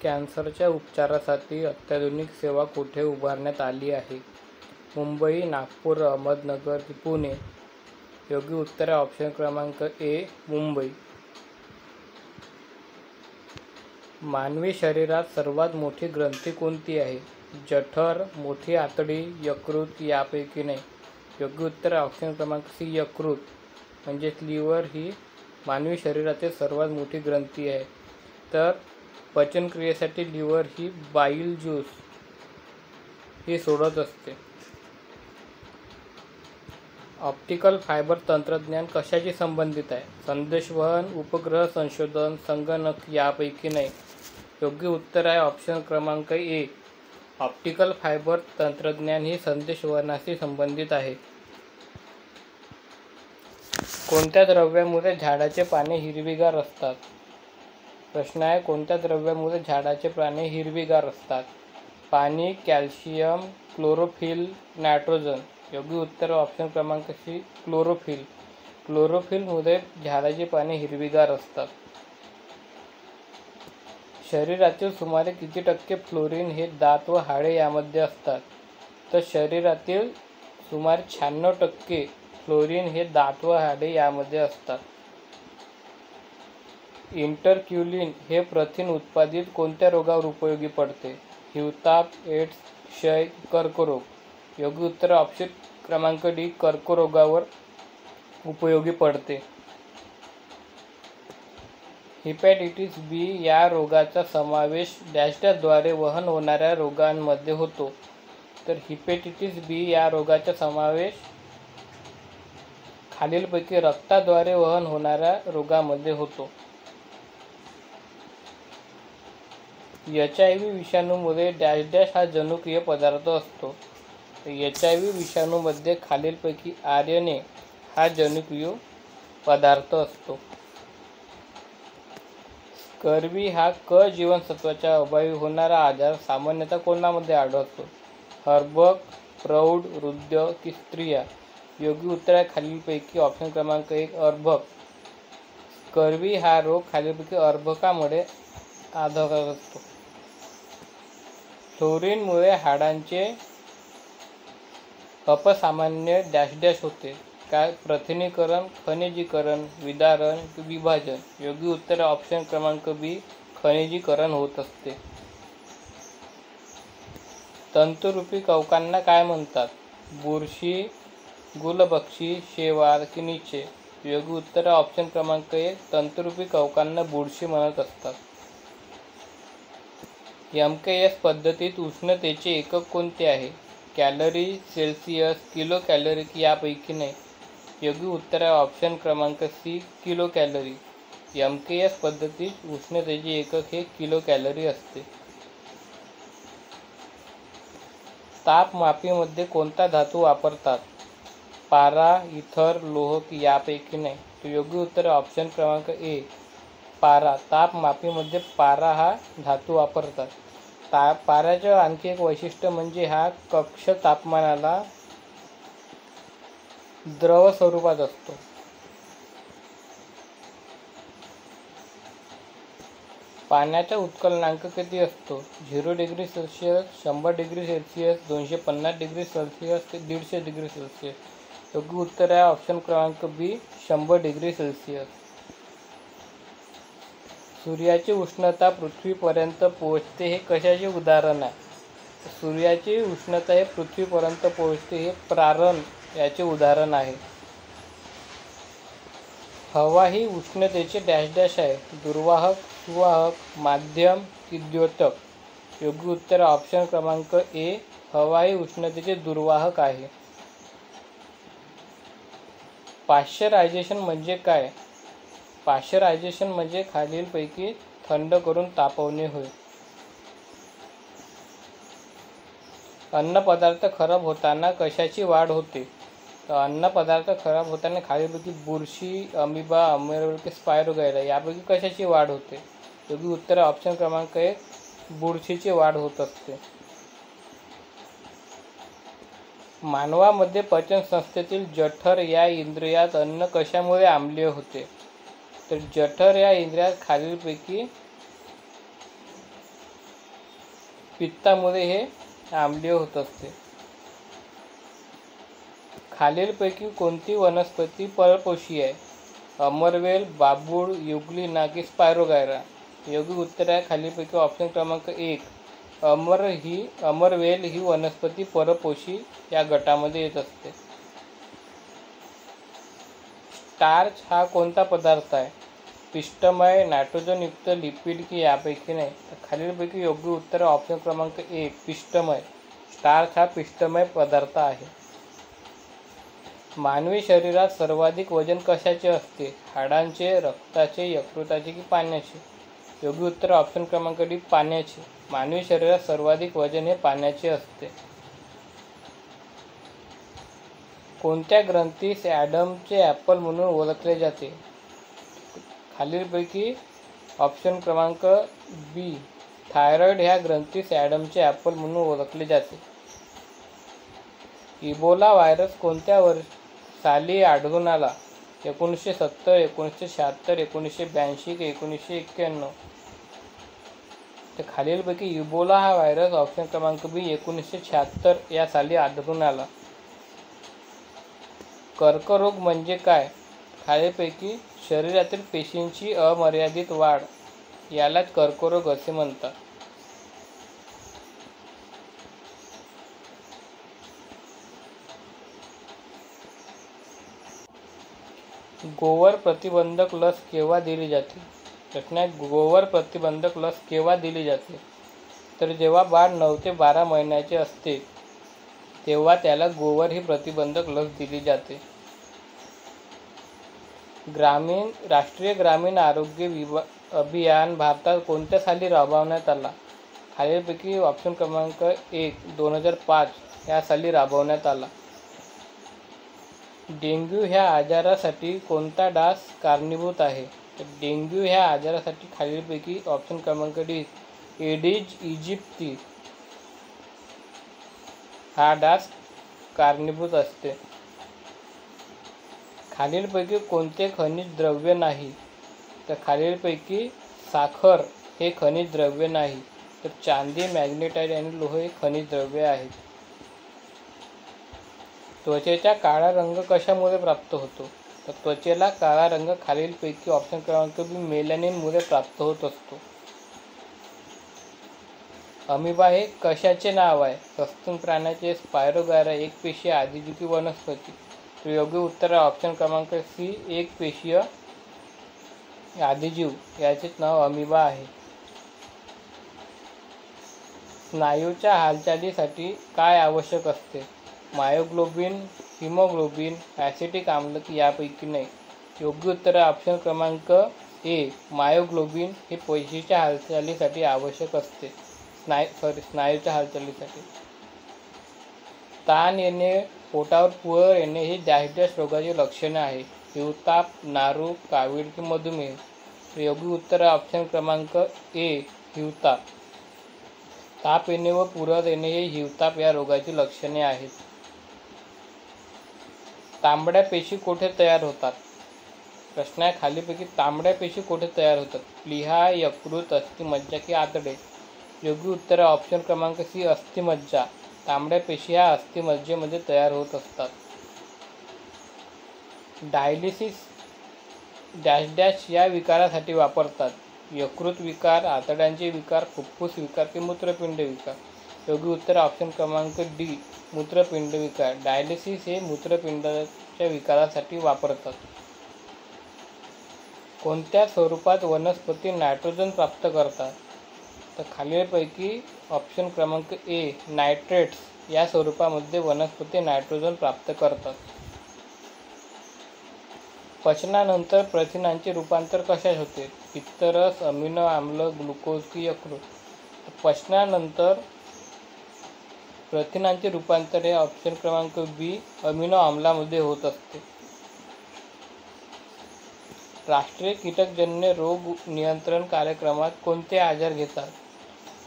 कॅन्सरच्या उपचारासाठी अत्याधुनिक सेवा कुठे उभारण्यात आली आहे? मुंबई, नागपूर, अहमदनगर की पुणे? योग्य उत्तर आहे ऑप्शन क्रमांक ए, मुंबई. मानवी शरीरात सर्वात मोठी ग्रंथी कोणती आहे? जठर, मोठी आतडी, यकृत यापैकी नाही. योग्य उत्तर आहे ऑप्शन क्रमांक सी, यकृत. म्हणजेच लिव्हर ही मानवी शरीरातील सर्वात मोठी ग्रंथी आहे. तर पचनक्रियेसाठी लिव्हर ही बाईल ज्यूस ही सोडत असते. ऑप्टिकल फायबर तंत्रज्ञान कशाशी संबंधित आहे? संदेशवहन, उपग्रह संशोधन, संगणक यापैकी नाही. योग्य उत्तर आहे ऑप्शन क्रमांक ए, ऑप्टिकल फायबर तंत्रज्ञान ही संदेशवहनाशी संबंधित आहे. कोणत्या द्रव्यामुळे झाडाचे पाने हिरवीगार असतात? प्रश्न आहे, कोणत्या द्रव्यामुळे झाडाचे पाने हिरवीगार असतात? पाणी, कॅल्शियम, क्लोरोफिल, नायट्रोजन? योग्य उत्तर ऑप्शन क्रमांक सी, क्लोरोफिल. क्लोरोफिलमुळे झाडाची पाने हिरवीगार असतात. शरीरातील सुमारे किती टक्के फ्लोरीन हे दात व हाडे यामध्ये असतात? तर शरीरातील सुमारे 96% फ्लोरीन हे दात व हाडे यामध्ये असतात. इंटरक्युलिन हे प्रथिन उत्पादित कोणत्या रोगावर उपयोगी पडते? हिवताप, एड्स, क्षय, कर्करोग? योग्य उत्तर ऑप्शन क्रमांक डी, कर्करोगावर उपयोगी पडते. हिपॅटायटिस बी या रोगाचा समावेश डॅशद्वारे वहन होणाऱ्या रोगांमध्ये होतो? तर हिपॅटायटिस बी या रोगाचा समावेश खालीलपैकी रक्ताद्वारे वहन होणाऱ्या रोगांमध्ये होतो. HIV विषाणूमध्ये डॅश हा जनुकीय पदार्थ असतो. HIV विषाणूमध्ये खालीलपैकी RNA हा जनुकीय पदार्थ असतो. स्कर्वी हा क जीवनसत्वाच्या अभावी होणारा आजार सामान्यतः कोणामध्ये आढळतो? अर्भक, प्रौढ, वृद्ध की स्त्रिया? योग्य उत्तर आहे खालीलपैकी ऑप्शन क्रमांक 1, अर्भक. स्कर्वी हा रोग खालीलपैकी अर्भकामुळे आढळत असतो. फ्लोरीनमुळे हाडांचे अपसामान्य डॅश होते. काय? प्रथिनीकरण, खनिजीकरण, विदारण, विभाजन? योग्य उत्तर ऑप्शन क्रमांक बी, खनिजीकरण होत असते. तंतुरूपी कवकांना काय म्हणतात? बुरशी, गुलबक्षी, शेवाळ की नीचे? योग्य उत्तर ऑप्शन क्रमांक ए, तंतुरूपी कवकांना बुरशी म्हणत असतात. MKS पद्धतीत उष्णतेचे एकक कोणते आहे? कॅलरी, सेल्सिअस, किलो कॅलरी की यापैकी नाही. योग्य उत्तर आहे ऑप्शन क्रमांक सी, किलो कॅलरी. MKS पद्धतीत उष्णतेचे एकक हे किलो कॅलरी असते. तापमापीमध्ये कोणता धातू वापरतात? पारा, इथर, लोह की यापैकी नाही. तर योग्य उत्तर आहे ऑप्शन क्रमांक ए, पारा. तापमापीमध्ये पारा हा धातू वापरतात. पाऱ्याचे आणखी एक वैशिष्ट्य म्हणजे हा कक्ष तापमानाला द्रव स्वरूपात असतो. पाण्याचा उत्कलनांक किती असतो? 0 degree Celsius, 100 degree Celsius, 250 degree Celsius ते 150 डिग्री सेल्सिअस? योग्य उत्तर आहे ऑप्शन क्रमांक बी, 100 डिग्री सेल्सिअस. सूर्याची उष्णता पृथ्वीपर्यंत पोहोचते हे कशाचे उदाहरण आहे? सूर्याची उष्णता हे पृथ्वीपर्यंत पोहोचते हे प्रारण याचे उदाहरण आहे. हवा ही उष्णतेचे डॅश आहे. दुर्वाहक, सुवाहक, माध्यम की द्योतक? योग्य उत्तर ऑप्शन क्रमांक ए, हवा ही उष्णतेचे दुर्वाहक आहे. पाश्चरायझेशन म्हणजे काय? पाश्चरायझेशन म्हणजे खालीलपैकी थंड करून तापवणे होय. अन्नपदार्थ खराब होताना कशाची वाढ होते? अन्नपदार्थ खराब होताना खालीलपैकी बुरशी, अमिबा, अमेरिकन स्पायरोगायरा यापैकी कशाची वाढ होते? योग्य उत्तर ऑप्शन क्रमांक 1, बुरशीची वाढ होत असते. मानवामध्ये पचन संस्थेतील जठर या इंद्रियात अन्न कशामुळे आम्लीय होते? तर जठर या इंद्रियात खालीलपैकी पित्तामुळे हे आम्लीय होत असते. खालीलपैकी कोणती वनस्पती परपोषी आहे? अमरवेल, बाभूळ, युगली, नागी, स्पायरोगायरा. योग्य उत्तर आहे खालीलपैकी ऑप्शन क्रमांक 1. अमरवेल ही वनस्पती परपोषी या गटामध्ये येत असते. स्टार्च हा कोणता पदार्थ आहे? पिष्टमय, नायट्रोजनयुक्त, लिपिड की यापैकी नाही? तर खालीलपैकी योग्य उत्तर ऑप्शन क्रमांक 1 पिष्टमय. स्टार्च हा पिष्टमय पदार्थ आहे. मानवी शरीरात सर्वाधिक वजन कशाचे असते? हाडांचे, रक्ताचे, यकृताचे की पाण्याचे? योग्य उत्तर ऑप्शन क्रमांक डी पाण्याचे. मानवी शरीरात सर्वाधिक वजन हे पाण्याचे असते. कोणत्या ग्रंथीस ॲडमचे ॲपल म्हणून ओळखले जाते? खालीलपैकी ऑप्शन क्रमांक बी थायरॉइड ह्या ग्रंथीस ॲडमचे ॲपल म्हणून ओळखले जाते. इबोला व्हायरस कोणत्या साली आढळून आला? 1970, 1976, 1982 की 1991? तर खालीलपैकी इबोला हा व्हायरस ऑप्शन क्रमांक बी 1976 या साली आढळून आला. कर्करोग म्हणजे काय? खालीलपैकी शरीरातील पेशींची अमर्यादित वाढ यालाच कर्करोग असे म्हणतात. गोवर प्रतिबंधक लस केव्हा दिली जाते? प्रश्न आहे गोवर प्रतिबंधक लस केव्हा दिली जाते? तर जेव्हा बाळ 9 ते 12 महिन्याचे असते तेव्हा त्याला गोवर ही प्रतिबंधक लस दिली जाते. राष्ट्रीय ग्रामीण आरोग्य अभियान भारतात कोणत्या साली राबवण्यात आला? खालीलपैकी ऑप्शन क्रमांक 1 2005 या साली राबवण्यात आला. डेंग्यू ह्या आजारासाठी कोणता डास कारणीभूत आहे? तर डेंग्यू ह्या आजारासाठी खालीलपैकी ऑप्शन क्रमांक डी एडिस इजिप्ती हा डास कारणीभूत असते. खालीलपैकी कोणते खनिज द्रव्य नाही? तर खालीलपैकी साखर हे खनिज द्रव्य नाही. तर चांदी, मॅग्नेटाइट आणि लोह हे खनिज द्रव्य आहेत. त्वचेचा काळा रंग कशामुळे प्राप्त होतो? तर त्वचेला काळा रंग खालीलपैकी ऑप्शन क्रमांक बी मेलॅनिनमुळे प्राप्त होत असतो. अमिबा हे कशाचे नाव आहे? सस्तन प्राण्याचे, स्पायरोगायरा, एकपेशीय, आदिजीवी वनस्पती? तर योग्य उत्तर आहे ऑप्शन क्रमांक सी एकपेशीय आदिजीव याचेच नाव अमिबा आहे. स्नायूच्या हालचालीसाठी काय आवश्यक असते? मायोग्लोबिन, हिमोग्लोबिन, ॲसिटिक आम्ल की यापैकी नाही? योग्य उत्तर आहे ऑप्शन क्रमांक ए मायोग्लोबिन हे पेशीच्या हालचालीसाठी आवश्यक असते. स्नायूच्या हालचालीसाठी. ताण येणे, पोटावर पुरळ येणे ही डॅश रोगाची लक्षणे आहे. हिवताप, नारू, कावीळ की मधुमेह? योग्य उत्तर आहे ऑप्शन क्रमांक ए हिवताप. ताप येणे व पुरळ येणे हे हिवताप या रोगाची लक्षणे आहेत. तांबड्या पेशी कोठे तयार होतात? प्रश्न आहे खालीपैकी तांबड्या पेशी कोठे तयार होतात? प्लीहा, यकृत, अस्थिमज्जा की आतडे? योग्य उत्तर आहे ऑप्शन क्रमांक सी अस्थिमज्जा. तांबड्या पेशी ह्या अस्थिमज्जेमध्ये तयार होत असतात. डायलिसिस डॅश डॅश या विकारासाठी वापरतात? यकृत विकार, आतड्यांचे विकार, फुफ्फुस विकार की मूत्रपिंड विकार? योग्य उत्तर ऑप्शन क्रमांक डी मूत्रपिंड विकार. डायलिसिस हे मूत्रपिंडाच्या विकारासाठी वापरतात. कोणत्या स्वरूपात वनस्पती नायट्रोजन प्राप्त करतात? तर खालीलपैकी ऑप्शन क्रमांक ए नायट्रेट्स या स्वरूपामध्ये वनस्पती नायट्रोजन प्राप्त करतात. पचनानंतर प्रथिनांचे रूपांतर कशात होते? पित्तरस, अमिनो आम्ल, ग्लुकोज की यकृत? पचनानंतर प्रथिनांचे रूपांतर हे ऑप्शन क्रमांक बी अमिनो आम्लामध्ये होत असते. राष्ट्रीय कीटकजन्य रोग नियंत्रण कार्यक्रमात कोणते आजार घेतात?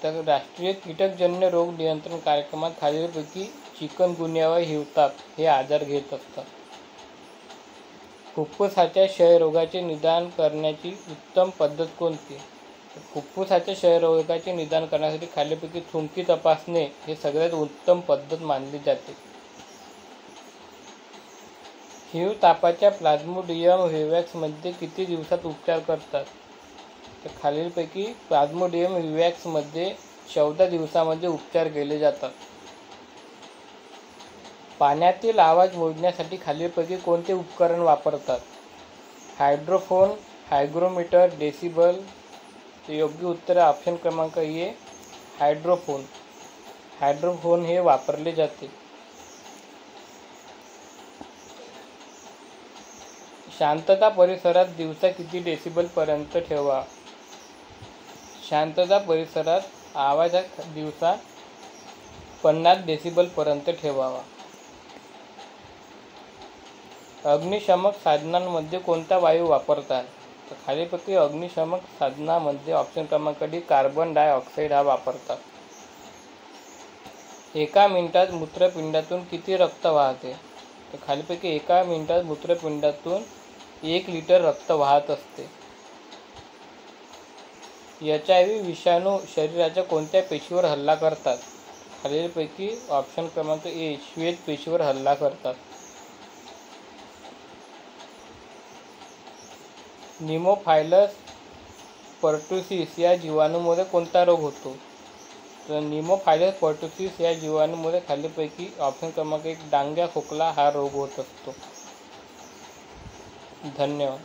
तर राष्ट्रीय कीटकजन्य रोग नियंत्रण कार्यक्रमात खालीलपैकी चिकनगुनिया व हिवताप हे आजार घेत असतात. फुफ्फुसाच्या क्षयरोगाचे निदान करण्याची उत्तम पद्धत कोणती? फुफ्फुसाच्या क्षयरोगाचे निदान करण्यासाठी खालीलपैकी थुंकी तपासणे हे सगळ्यात उत्तम पद्धत मानली जाते. HIV तापाच्या प्लाझ्मोडियम व्हिव्हॅक्समध्ये किती दिवसात उपचार करतात? तर खालीलपैकी प्लाझ्मोडियम व्हिव्हॅक्समध्ये 14 दिवसांमध्ये उपचार केले जातात. पाण्यातील आवाज मोजण्यासाठी खालीलपैकी कोणते उपकरण वापरतात? हायड्रोफोन, हायग्रोमीटर, डेसिबल. योग्य उत्तर ऑप्शन क्रमांक ए हायड्रोफोन. हायड्रोफोन हे वापरले जाते. शांतता परिसरात दिवसा किती डेसिबल पर्यंत ठेवा? शांतता परिसरात आवाज दिवसा 50 डेसिबल पर्यंत ठेवावा. अग्निशमक साधनांमध्ये कोणता वायू वापरतात? तर खालीलपैकी अग्निशमक साधनांमध्ये ऑप्शन क्रमांक डी कार्बन डायऑक्साईड हा वापरतात. एका मिनिटात मूत्रपिंडातून किती रक्त वाहते? तर खालीलपैकी एका मिनिटात मूत्रपिंडातून 1 लिटर रक्त वाहत असते. HIV विषाणू शरीराच्या कोणत्या पेशीवर हल्ला करतात? खालीलपैकी ऑप्शन क्रमांक ए श्वेत पेशीवर हल्ला करतात. निमोफायलस पर्टुसिस या जीवाणूमुळे कोणता रोग होतो? तर निमोफायलस पर्टुसिस या जीवाणूमुळे खालीलपैकी ऑप्शन क्रमांक 1 डांग्या खोकला हा रोग होत असतो. धन्यवाद.